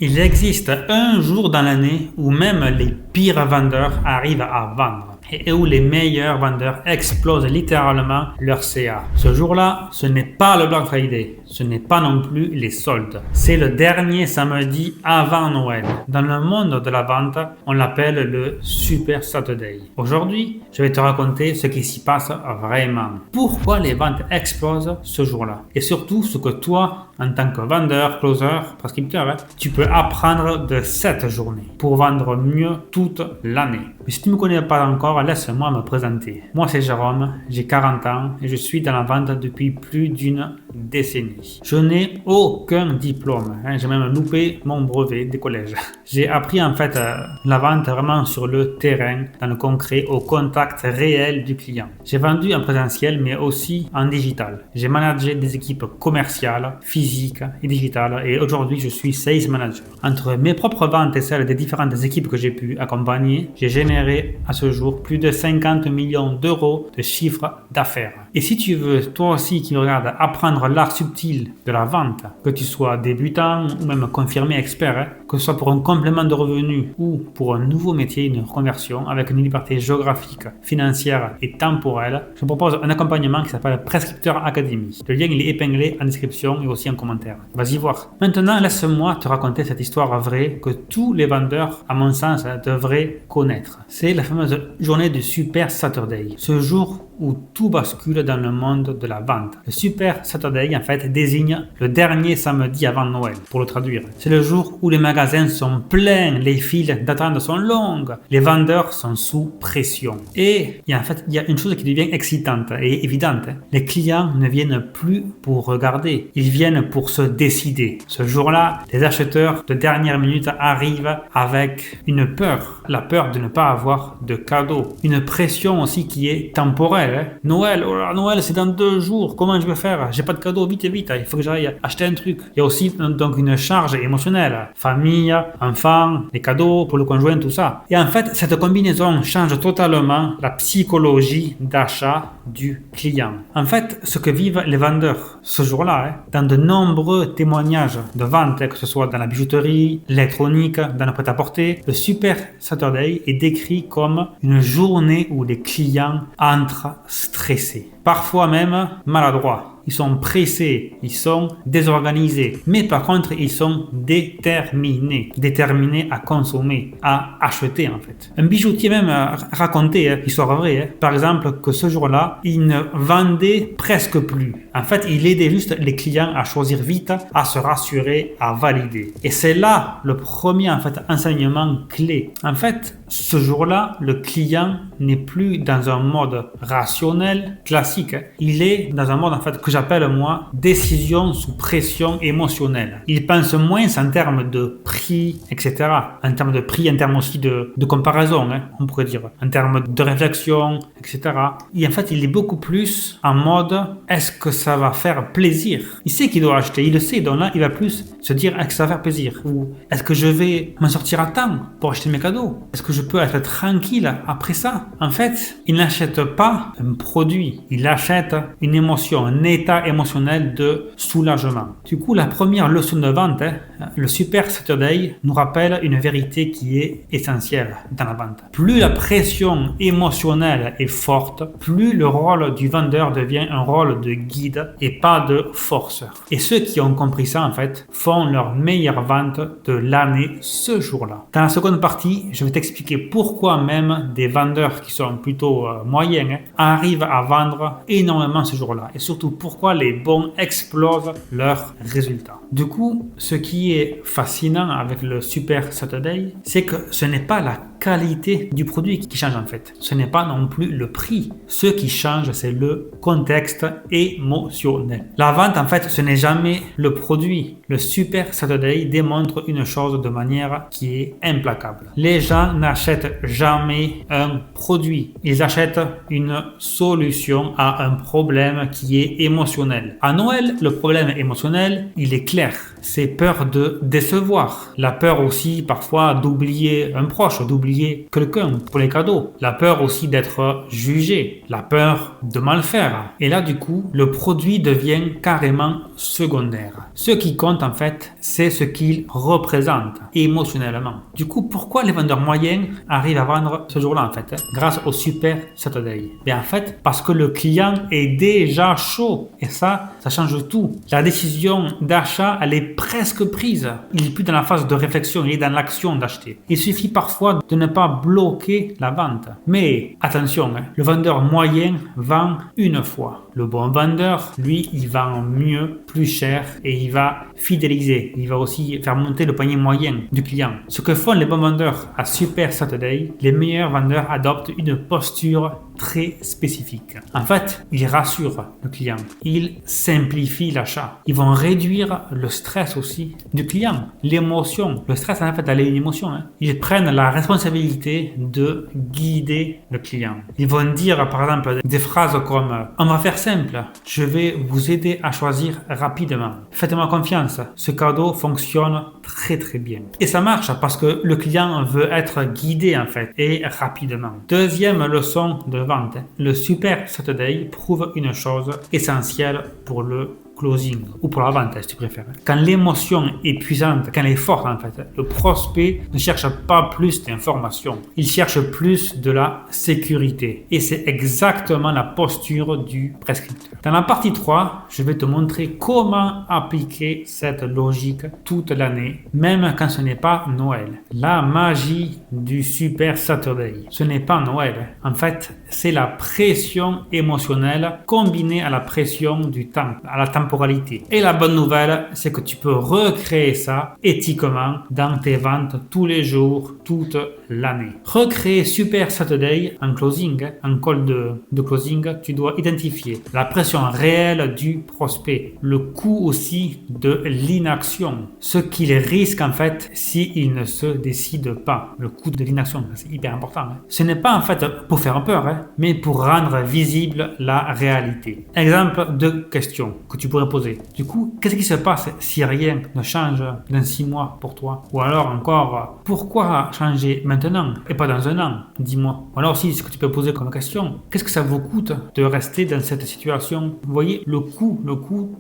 Il existe un jour dans l'année où même les pires vendeurs arrivent à vendre et où les meilleurs vendeurs explosent littéralement leur CA. Ce jour-là, ce n'est pas le Black Friday, ce n'est pas non plus les soldes. C'est le dernier samedi avant Noël. Dans le monde de la vente, on l'appelle le Super Saturday. Aujourd'hui, je vais te raconter ce qui s'y passe vraiment. Pourquoi les ventes explosent ce jour-là. Et surtout, ce que toi, en tant que vendeur, closer, prescripteur, tu peux apprendre de cette journée pour vendre mieux toute l'année. Mais si tu ne me connais pas encore, laisse-moi me présenter. Moi, c'est Jérôme, j'ai 40 ans et je suis dans la vente depuis plus d'une décennie. Je n'ai aucun diplôme, j'ai même loupé mon brevet des collèges. J'ai appris en fait la vente vraiment sur le terrain, dans le concret, au contact réel du client. J'ai vendu en présentiel mais aussi en digital. J'ai managé des équipes commerciales, physiques et digitales et aujourd'hui je suis sales manager. Entre mes propres ventes et celles des différentes équipes que j'ai pu accompagner, j'ai généré à ce jour plus de 50 millions d'euros de chiffre d'affaires. Et si tu veux, toi aussi qui me regardes, apprendre l'art subtil de la vente, que tu sois débutant ou même confirmé expert, que ce soit pour un complément de revenus ou pour un nouveau métier, une reconversion avec une liberté géographique, financière et temporelle, je te propose un accompagnement qui s'appelle Prescripteur Academy. Le lien il est épinglé en description et aussi en commentaire. Vas-y voir. Maintenant, laisse-moi te raconter cette histoire vraie que tous les vendeurs, à mon sens, devraient connaître. C'est la fameuse journée du Super Saturday. Ce jour où tout bascule dans le monde de la vente. Le Super Saturday, en fait, désigne le dernier samedi avant Noël, pour le traduire. C'est le jour où les magasins sont pleins, les files d'attente sont longues, les vendeurs sont sous pression. Et il y a une chose qui devient excitante et évidente. Les clients ne viennent plus pour regarder, ils viennent pour se décider. Ce jour-là, les acheteurs de dernière minute arrivent avec une peur, la peur de ne pas avoir de cadeau. Une pression aussi qui est temporelle. Noël, oh là, Noël c'est dans 2 jours, comment je vais faire? J'ai pas de cadeau, vite, il faut que j'aille acheter un truc. Il y a aussi donc une charge émotionnelle, famille, enfants, les cadeaux pour le conjoint, tout ça. Et en fait, cette combinaison change totalement la psychologie d'achat du client. En fait, ce que vivent les vendeurs ce jour-là, dans de nombreux témoignages de vente, que ce soit dans la bijouterie, l'électronique, dans le prêt-à-porter, le Super Saturday est décrit comme une journée où les clients entrent stressés, parfois même maladroits. Ils sont pressés, ils sont désorganisés, mais par contre, ils sont déterminés à consommer, à acheter en fait. Un bijoutier même racontait, histoire vraie, par exemple, que ce jour-là, il ne vendait presque plus. En fait, il aidait juste les clients à choisir vite, à se rassurer, à valider. Et c'est là le premier en fait enseignement clé. En fait, ce jour-là, le client n'est plus dans un mode rationnel classique. Il est dans un mode en fait que j'appelle moi décision sous pression émotionnelle. Il pense moins en termes de prix, etc. En termes de prix, en termes aussi de comparaison, on pourrait dire. En termes de réflexion, etc. Et en fait, il est beaucoup plus en mode est-ce que ça va faire plaisir? Il sait qu'il doit acheter, il le sait. Donc là, il va plus se dire est-ce que ça va faire plaisir? Ou est-ce que je vais m'en sortir à temps pour acheter mes cadeaux? Est-ce que je peux être tranquille après ça? En fait, il n'achète pas un produit, il achète une émotion, un état émotionnel de soulagement. Du coup, la première leçon de vente, le Super Saturday, nous rappelle une vérité qui est essentielle dans la vente. Plus la pression émotionnelle est forte, plus le rôle du vendeur devient un rôle de guide et pas de forceur. Et ceux qui ont compris ça, en fait, font leur meilleure vente de l'année ce jour-là. Dans la seconde partie, je vais t'expliquer pourquoi même des vendeurs qui sont plutôt moyens arrivent à vendre énormément ce jour-là et surtout pourquoi les bons explosent leurs résultats. Du coup, ce qui est fascinant avec le Super Saturday, c'est que ce n'est pas la qualité du produit qui change en fait. Ce n'est pas non plus le prix. Ce qui change, c'est le contexte émotionnel. La vente, en fait, ce n'est jamais le produit. Le Super Saturday démontre une chose de manière qui est implacable. Les gens n'achètent jamais un produit. Ils achètent une solution à un problème qui est émotionnel. À Noël, le problème émotionnel, il est clair. C'est peur de décevoir. La peur aussi, parfois, d'oublier un proche, d'oublier d'oublier quelqu'un pour les cadeaux, la peur aussi d'être jugé, la peur de mal faire. Et là, du coup, le produit devient carrément secondaire. Ce qui compte, en fait, c'est ce qu'il représente émotionnellement. Du coup, pourquoi les vendeurs moyens arrivent à vendre ce jour-là, en fait, grâce au Super Saturday? Bien, en fait, parce que le client est déjà chaud. Et ça change tout. La décision d'achat, elle est presque prise. Il n'est plus dans la phase de réflexion, il est dans l'action d'acheter. Il suffit parfois de ne pas bloquer la vente. Mais attention, le vendeur moyen vend une fois. Le bon vendeur, lui, il vend mieux, plus cher et il va fidéliser. Il va aussi faire monter le panier moyen du client. Ce que font les bons vendeurs à Super Saturday, les meilleurs vendeurs adoptent une posture très spécifique. En fait, ils rassurent le client. Ils simplifient l'achat. Ils vont réduire le stress aussi du client. L'émotion. Le stress, en fait, elle est une émotion. Ils prennent la responsabilité de guider le client. Ils vont dire, par exemple, des phrases comme « On va faire simple. Je vais vous aider à choisir rapidement. Faites-moi confiance. Ce cadeau fonctionne très très bien. » Et ça marche parce que le client veut être guidé, en fait, et rapidement. Deuxième leçon de vente. Le Super Saturday prouve une chose essentielle pour le closing ou pour la vente, si tu préfères. Quand l'émotion est puissante, quand elle est forte, en fait, le prospect ne cherche pas plus d'informations. Il cherche plus de la sécurité. Et c'est exactement la posture du prescripteur. Dans la partie 3, je vais te montrer comment appliquer cette logique toute l'année, même quand ce n'est pas Noël. La magie du Super Saturday. Ce n'est pas Noël. En fait, c'est la pression émotionnelle combinée à la pression du temps, à la temporalité. Et la bonne nouvelle, c'est que tu peux recréer ça éthiquement dans tes ventes tous les jours, toute l'année. Recréer Super Saturday en closing, en call de closing, tu dois identifier la pression réelle du prospect, le coût aussi de l'inaction, ce qu'il risque en fait s'il ne se décide pas. Le coût de l'inaction, c'est hyper important. Ce n'est pas en fait pour faire peur, mais pour rendre visible la réalité. Exemple de question que tu pourrais poser. Du coup, qu'est-ce qui se passe si rien ne change dans 6 mois pour toi? Ou alors encore, pourquoi changer maintenant et pas dans un an? Dis-moi. Ou alors aussi, ce que tu peux poser comme question, qu'est-ce que ça vous coûte de rester dans cette situation? Vous voyez, le coût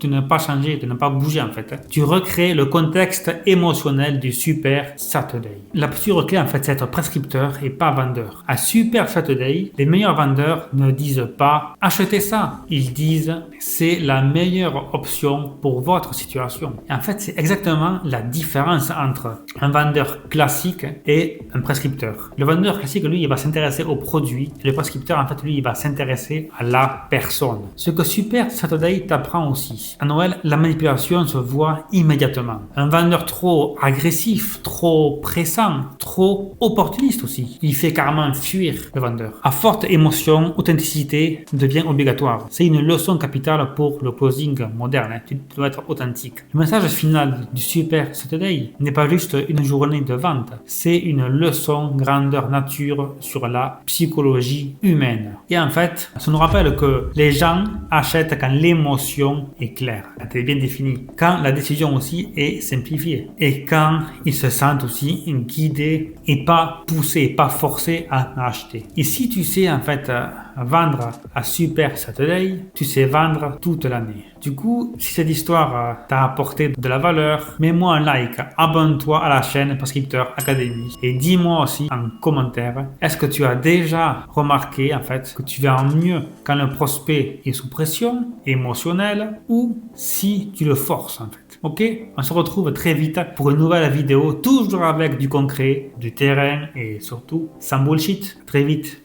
de ne pas changer, de ne pas bouger en fait. Tu recrées le contexte émotionnel du Super Saturday. La posture clé en fait, c'est être prescripteur et pas vendeur. À Super Saturday, les meilleurs vendeurs ne disent pas achetez ça. Ils disent c'est la meilleure option pour votre situation. Et en fait, c'est exactement la différence entre un vendeur classique et un prescripteur. Le vendeur classique, lui, il va s'intéresser au produit. Et le prescripteur, en fait, lui, il va s'intéresser à la personne. Ce que Super Saturday t'apprend aussi. À Noël, la manipulation se voit immédiatement. Un vendeur trop agressif, trop pressant, trop opportuniste aussi, il fait carrément fuir le vendeur. À forte émotion, authenticité devient obligatoire. C'est une leçon capitale pour le closing moderne. Tu dois être authentique. Le message final du Super Saturday n'est pas juste une journée de vente. C'est une leçon grandeur nature sur la psychologie humaine. Et en fait, ça nous rappelle que les gens achètent quand l'émotion est claire, quand elle est bien définie, quand la décision aussi est simplifiée et quand ils se sentent aussi guidés et pas poussés, pas forcés à acheter. Et si tu sais en fait vendre à Super Saturday, tu sais vendre toute l'année. Du coup, si cette histoire t'a apporté de la valeur, mets-moi un like, abonne-toi à la chaîne Prescripteur Academy et dis-moi aussi en commentaire, est-ce que tu as déjà remarqué en fait que tu vas mieux quand le prospect est sous pression émotionnelle ou si tu le forces en fait. Ok, on se retrouve très vite pour une nouvelle vidéo, toujours avec du concret, du terrain et surtout sans bullshit. Très vite.